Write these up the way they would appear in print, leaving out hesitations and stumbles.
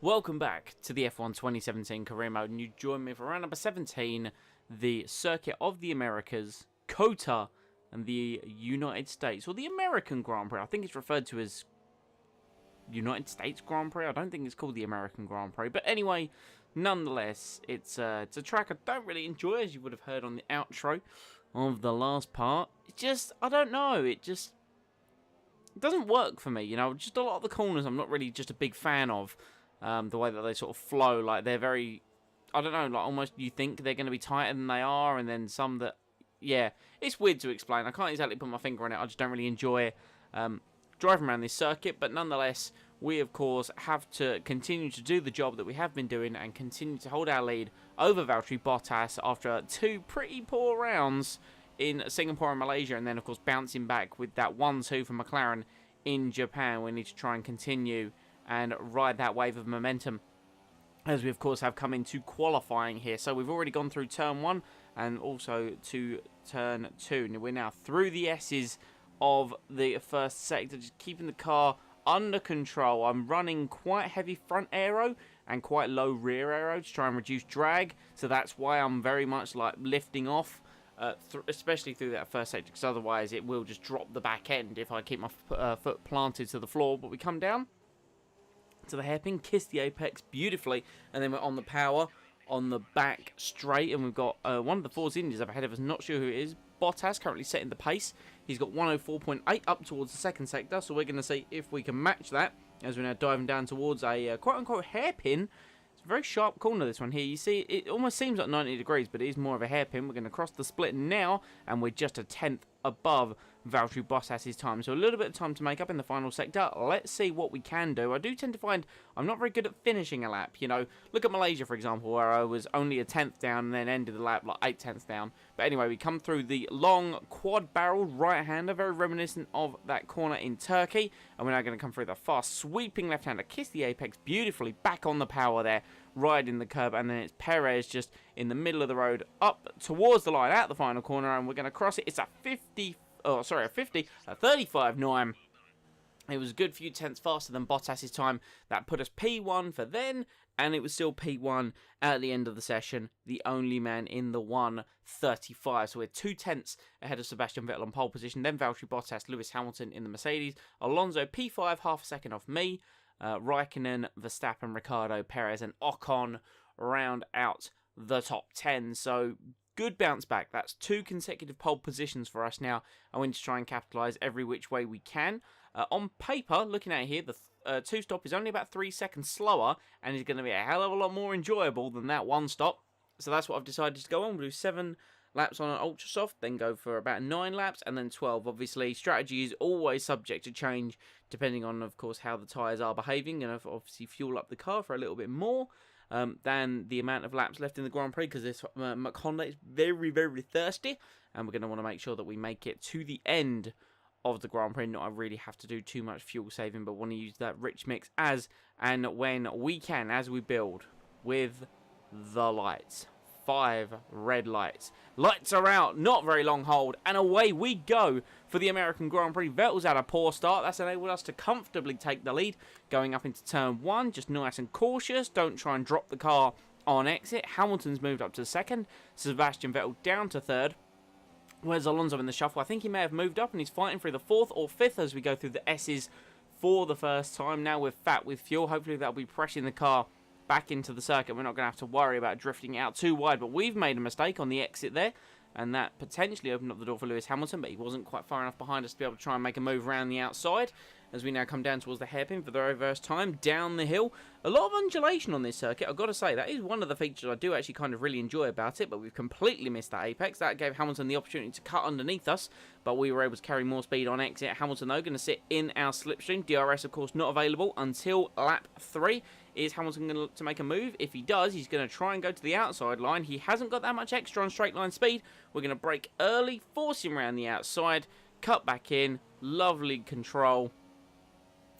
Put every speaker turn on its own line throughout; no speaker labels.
Welcome back to the F1 2017 career mode, and you join me for round number 17, the Circuit of the Americas, COTA, and the United States, or the American Grand Prix. I think it's referred to as United States Grand Prix. I don't think it's called the American Grand Prix, but anyway, nonetheless, it's a track I don't really enjoy, as you would have heard on the outro of the last part. It just, I don't know, it doesn't work for me, you know. Just a lot of the corners I'm not really just a big fan of. The way that they sort of flow, like they're very, I don't know, like almost you think they're going to be tighter than they are, and then some that, yeah, it's weird to explain. I can't exactly put my finger on it. I just don't really enjoy driving around this circuit, but nonetheless, we of course have to continue to do the job that we have been doing and continue to hold our lead over Valtteri Bottas after two pretty poor rounds in Singapore and Malaysia, and then of course bouncing back with that 1-2 for McLaren in Japan. We need to try and continue and ride that wave of momentum, as we of course have come into qualifying here. So we've already gone through turn 1 and also to turn 2. Now we're now through the S's of the first sector, just keeping the car under control. I'm running quite heavy front aero and quite low rear aero to try and reduce drag, so that's why I'm very much like lifting off, especially through that first sector, because otherwise it will just drop the back end if I keep my foot planted to the floor. But we come down to the hairpin, kiss the apex beautifully, and then we're on the power on the back straight, and we've got one of the Force Indians up ahead of us. Not sure who it is. Bottas currently setting the pace. He's got 104.8 up towards the second sector, so we're going to see if we can match that as we're now diving down towards a quote-unquote hairpin. It's a very sharp corner, this one here. You see, it almost seems like 90 degrees, but it is more of a hairpin. We're going to cross the split now, and we're just a tenth above Valtteri Bottas' time. So a little bit of time to make up in the final sector. Let's see what we can do. I do tend to find I'm not very good at finishing a lap. You know, look at Malaysia, for example, where I was only a tenth down and then ended the lap like 8/10 down. But anyway, we come through the long quad-barreled right-hander, very reminiscent of that corner in Turkey. And we're now going to come through the fast sweeping left-hander, kiss the apex beautifully, back on the power there, riding the curb, and then it's Perez just in the middle of the road up towards the line at the final corner, and we're going to cross it. It's a 35.9. It was a good few tenths faster than Bottas' time. That put us P1 for then, and it was still P1 at the end of the session. The only man in the 1:35. So we're 2 tenths ahead of Sebastian Vettel on pole position. Then Valtteri Bottas, Lewis Hamilton in the Mercedes. Alonso P5, half a second off me. Raikkonen, Verstappen, Ricciardo, Perez, and Ocon round out the top 10. So good bounce back. That's 2 consecutive pole positions for us now, and we need to try and capitalise every which way we can. On paper, looking at it here, the 2-stop is only about 3 seconds slower, and is going to be a hell of a lot more enjoyable than that 1-stop. So that's what I've decided to go on. We'll do 7 laps on an ultra soft, then go for about 9 laps, and then 12. Obviously, strategy is always subject to change, depending on, of course, how the tyres are behaving, and obviously fuel up the car for a little bit more than the amount of laps left in the Grand Prix, because this Mc Honda is very, very thirsty, and we're going to want to make sure that we make it to the end of the Grand Prix. Not really have to do too much fuel saving, but want to use that rich mix as and when we can, as we build with the lights. 5 red lights. Lights are out, not very long hold, and away we go for the American Grand Prix. Vettel's had a poor start. That's enabled us to comfortably take the lead going up into turn 1. Just nice and cautious. Don't try and drop the car on exit. Hamilton's moved up to second. Sebastian Vettel down to third. Where's Alonso in the shuffle? I think he may have moved up and he's fighting through the 4th or 5th as we go through the S's for the first time. Now we're fat with fuel. Hopefully that'll be pressing the car back into the circuit. We're not going to have to worry about drifting out too wide, but we've made a mistake on the exit there, and that potentially opened up the door for Lewis Hamilton, but he wasn't quite far enough behind us to be able to try and make a move around the outside as we now come down towards the hairpin for the very first time down the hill. A lot of undulation on this circuit, I've got to say. That is one of the features I do actually kind of really enjoy about it, but we've completely missed that apex. That gave Hamilton the opportunity to cut underneath us, but we were able to carry more speed on exit. Hamilton, though, going to sit in our slipstream. DRS, of course, not available until lap 3. Is Hamilton going to look to make a move? If he does, he's going to try and go to the outside line. He hasn't got that much extra on straight line speed. We're going to brake early, force him around the outside, cut back in, lovely control,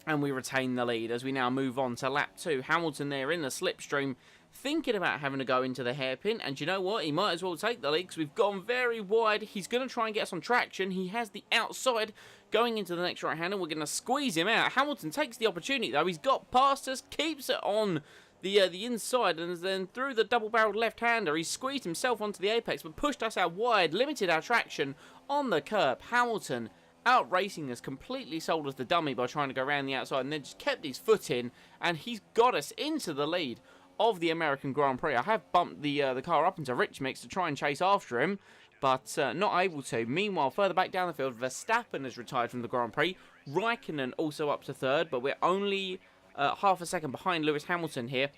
and we retain the lead as we now move on to lap 2. Hamilton there in the slipstream, thinking about having to go into the hairpin, and you know what? He might as well take the lead because we've gone very wide. He's going to try and get us on traction. He has the outside Going into the next right-hander, we're going to squeeze him out. Hamilton takes the opportunity, though. He's got past us, keeps it on the inside, and then through the double-barreled left-hander, he squeezed himself onto the apex, but pushed us out wide, limited our traction on the curb. Hamilton out-racing us, completely sold us the dummy by trying to go around the outside, and then just kept his foot in, and he's got us into the lead of the American Grand Prix. I have bumped the car up into Rich Mix to try and chase after him, but not able to. Meanwhile, further back down the field, Verstappen has retired from the Grand Prix. Raikkonen also up to third, but we're only half a second behind Lewis Hamilton here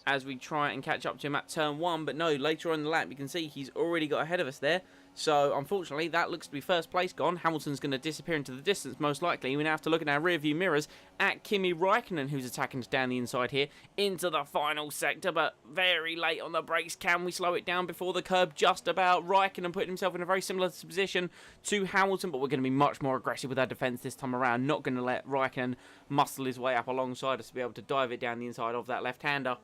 as we try and catch up to him at turn 1. But no, later on in the lap, you can see he's already got ahead of us there. So, unfortunately, that looks to be first place gone. Hamilton's going to disappear into the distance, most likely. We now have to look in our rear-view mirrors at Kimi Raikkonen, who's attacking us down the inside here into the final sector, but very late on the brakes. Can we slow it down before the curb? Just about. Raikkonen putting himself in a very similar position to Hamilton, but we're going to be much more aggressive with our defence this time around. Not going to let Raikkonen muscle his way up alongside us to be able to dive it down the inside of that left-hander.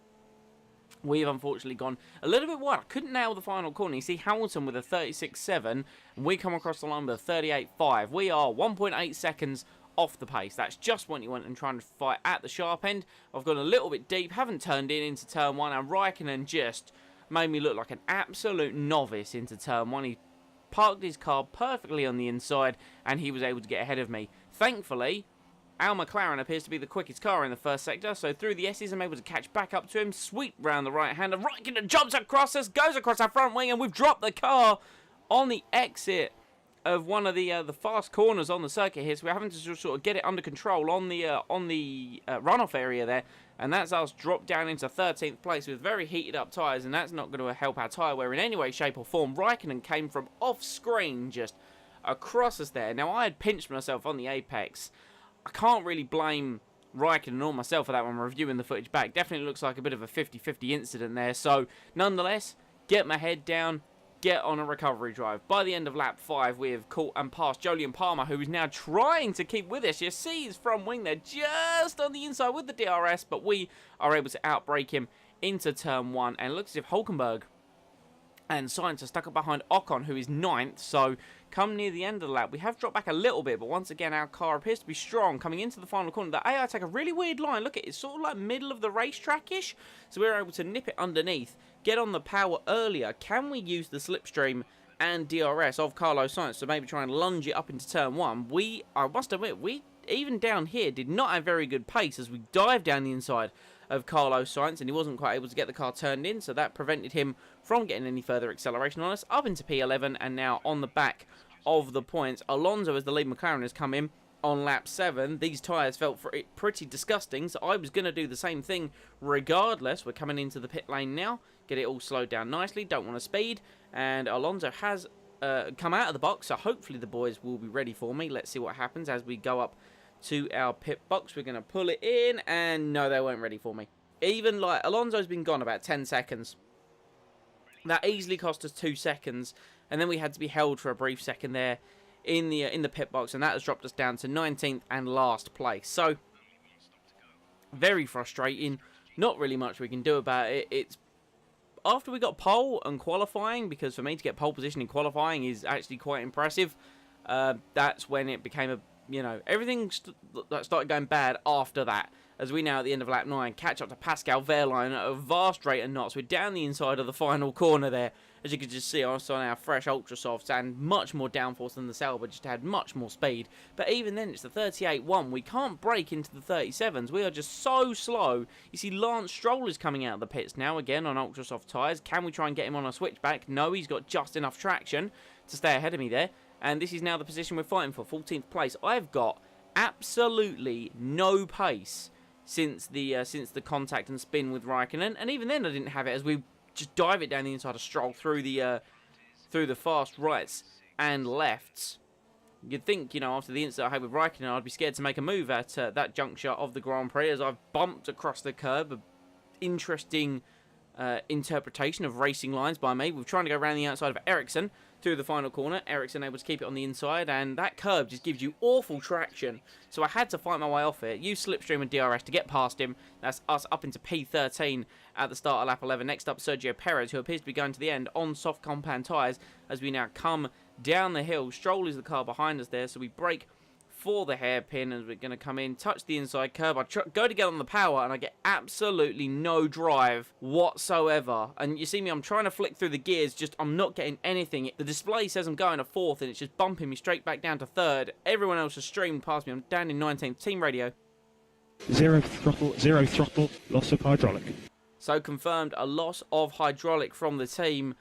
We've unfortunately gone a little bit wide. I couldn't nail the final corner. You see Hamilton with a 36.7, and we come across the line with a 38.5. We are 1.8 seconds off the pace. That's just what you want and trying to fight at the sharp end. I've gone a little bit deep, haven't turned in into turn 1, and Raikkonen just made me look like an absolute novice into turn 1. He parked his car perfectly on the inside, and he was able to get ahead of me. Thankfully, our Mclaren appears to be the quickest car in the first sector, so through the S's I'm able to catch back up to him, sweep round the right-hander, Raikkonen jumps across us, goes across our front wing, and we've dropped the car on the exit of one of the fast corners on the circuit here, so we're having to sort of get it under control on the runoff area there, and that's us dropped down into 13th place with very heated up tyres, and that's not going to help our tyre wear in any way, shape or form. Raikkonen came from off-screen just across us there. Now, I had pinched myself on the apex. I can't really blame Raikkonen or myself for that when I'm reviewing the footage back. Definitely looks like a bit of a 50-50 incident there. So, nonetheless, get my head down, get on a recovery drive. By the end of lap 5, we have caught and passed Jolyon Palmer, who is now trying to keep with us. You see his front wing there just on the inside with the DRS, but we are able to outbrake him into turn 1. And it looks as if Hulkenberg and Sainz are stuck up behind Ocon, who is 9th. So, come near the end of the lap, we have dropped back a little bit, but once again, our car appears to be strong. Coming into the final corner, the AI take a really weird line. Look, it's sort of like middle of the racetrack-ish. So, we're able to nip it underneath, get on the power earlier. Can we use the slipstream and DRS of Carlos Sainz to maybe try and lunge it up into turn 1? I must admit, we, even down here, did not have very good pace as we dived down the inside of Carlos Sainz, and he wasn't quite able to get the car turned in, so that prevented him from getting any further acceleration on us. Up into P11, and now on the back of the points. Alonso, as the lead McLaren, has come in on lap 7. These tyres felt pretty disgusting, so I was going to do the same thing regardless. We're coming into the pit lane now, get it all slowed down nicely, don't want to speed, and Alonso has come out of the box, so hopefully the boys will be ready for me. Let's see what happens as we go up to our pit box. We're going to pull it in, and no, they weren't ready for me. Even like Alonso's been gone about 10 seconds. That easily cost us 2 seconds, and then we had to be held for a brief second there in the pit box, and that has dropped us down to 19th and last place. So very frustrating. Not really much we can do about it. It's after we got pole and qualifying, because for me to get pole position in qualifying is actually quite impressive. That's when it became a everything started going bad after that. As we now at the end of lap 9 catch up to Pascal Wehrlein at a vast rate of knots. We're down the inside of the final corner there. As you can just see us on our fresh Ultra Softs, and much more downforce than the Sauber, just had much more speed. But even then, it's the 38.1. We can't break into the 37s. We are just so slow. You see Lance Stroll is coming out of the pits now, again on Ultra Soft tyres. Can we try and get him on a switchback? No, he's got just enough traction to stay ahead of me there. And this is now the position we're fighting for, 14th place. I've got absolutely no pace since the contact and spin with Raikkonen, and even then I didn't have it as we just dive it down the inside of Stroll through the fast rights and lefts. You'd think, after the incident I had with Raikkonen, I'd be scared to make a move at that juncture of the Grand Prix as I've bumped across the curb. An interesting interpretation of racing lines by me. We're trying to go around the outside of Ericsson through the final corner. Ericsson able to keep it on the inside, and that curb just gives you awful traction. So I had to fight my way off it. Use slipstream and DRS to get past him. That's us up into P13 at the start of lap 11. Next up, Sergio Perez, who appears to be going to the end on soft compound tyres as we now come down the hill. Stroll is the car behind us there, so we brake before the hairpin, as we're going to come in, touch the inside curb. I go to get on the power, and I get absolutely no drive whatsoever. And you see me, I'm trying to flick through the gears, just I'm not getting anything. The display says I'm going to 4th, and it's just bumping me straight back down to 3rd. Everyone else has streamed past me. I'm down in 19th. Team radio.
Zero throttle, loss of hydraulic.
So confirmed, a loss of hydraulic from the team.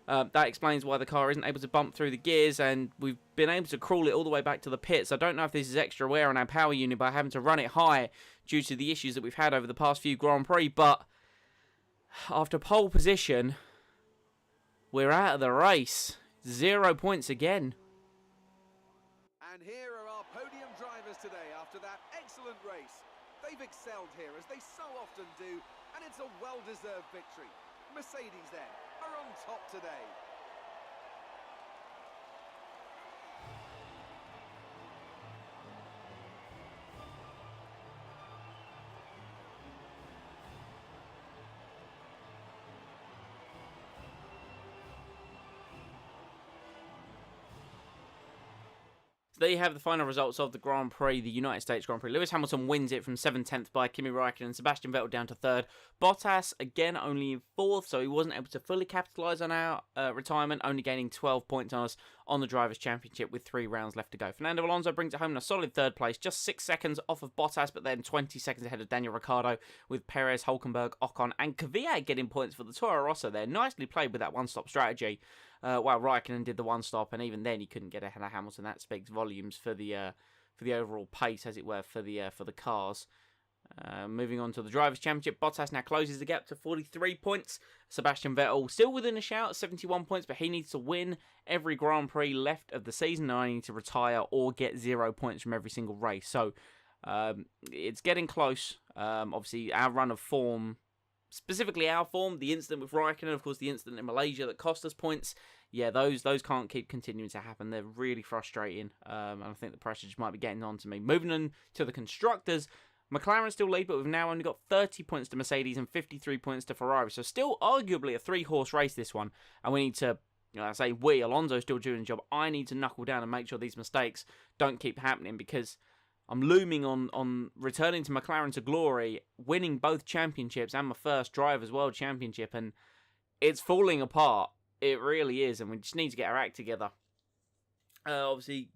That explains why the car isn't able to bump through the gears, and we've been able to crawl it all the way back to the pits. I don't know if this is extra wear on our power unit by having to run it high due to the issues that we've had over the past few Grand Prix, but after pole position, we're out of the race. 0 points again.
And here are our podium drivers today after that excellent race. They've excelled here, as they so often do, and it's a well-deserved victory. Mercedes, then, are on top today.
There you have the final results of the Grand Prix, the United States Grand Prix. Lewis Hamilton wins it from 7th by Kimi Räikkönen, Sebastian Vettel down to 3rd. Bottas, again, only in 4th, so he wasn't able to fully capitalise on our retirement, only gaining 12 points on us on the Drivers' Championship with 3 rounds left to go. Fernando Alonso brings it home in a solid 3rd place, just 6 seconds off of Bottas, but then 20 seconds ahead of Daniel Ricciardo, with Perez, Hülkenberg, Ocon, and Kvyat getting points for the Toro Rosso there. Nicely played with that one-stop strategy. While Raikkonen did the one stop, and even then he couldn't get ahead of Hamilton. That speaks volumes for the overall pace, as it were, for the cars. Moving on to the Drivers' Championship, Bottas now closes the gap to 43 points. Sebastian Vettel still within a shout, 71 points, but he needs to win every Grand Prix left of the season. And I need to retire or get 0 points from every single race. So it's getting close. Obviously, our run of form. Specifically our form, the incident with Raikkonen, of course the incident in Malaysia that cost us points, yeah, those can't keep continuing to happen. They're really frustrating, and I think the pressure just might be getting on to me. Moving on to the Constructors, McLaren still lead, but we've now only got 30 points to Mercedes and 53 points to Ferrari, so still arguably a 3-horse race this one, and we need to, I say we, Alonso's still doing the job, I need to knuckle down and make sure these mistakes don't keep happening, because I'm looming on returning to McLaren to glory, winning both championships and my first Drivers' World Championship, and it's falling apart. It really is, and we just need to get our act together. Obviously,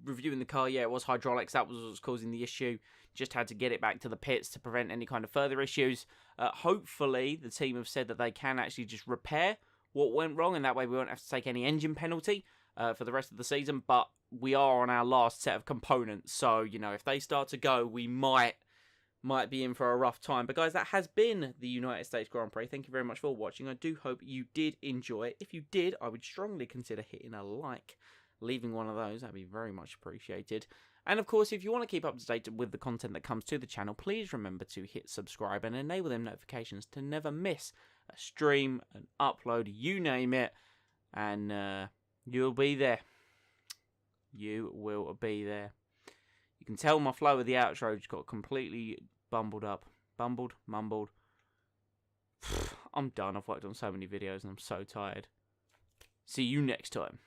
reviewing the car, yeah, it was hydraulics. That was what was causing the issue. Just had to get it back to the pits to prevent any kind of further issues. Hopefully, the team have said that they can actually just repair what went wrong, and that way we won't have to take any engine penalty for the rest of the season, but we are on our last set of components, so, you know, if they start to go, we might be in for a rough time. But guys, that has been the United States Grand Prix. Thank you very much for watching. I do hope you did enjoy it. If you did, I would strongly consider hitting a like, leaving one of those. That'd be very much appreciated. And of course, if you want to keep up to date with the content that comes to the channel, please remember to hit subscribe and enable them notifications to never miss a stream, an upload, you name it, and you'll be there. You will be there. You can tell my flow of the outro just got completely mumbled. I'm done. I've worked on so many videos and I'm so tired. See you next time.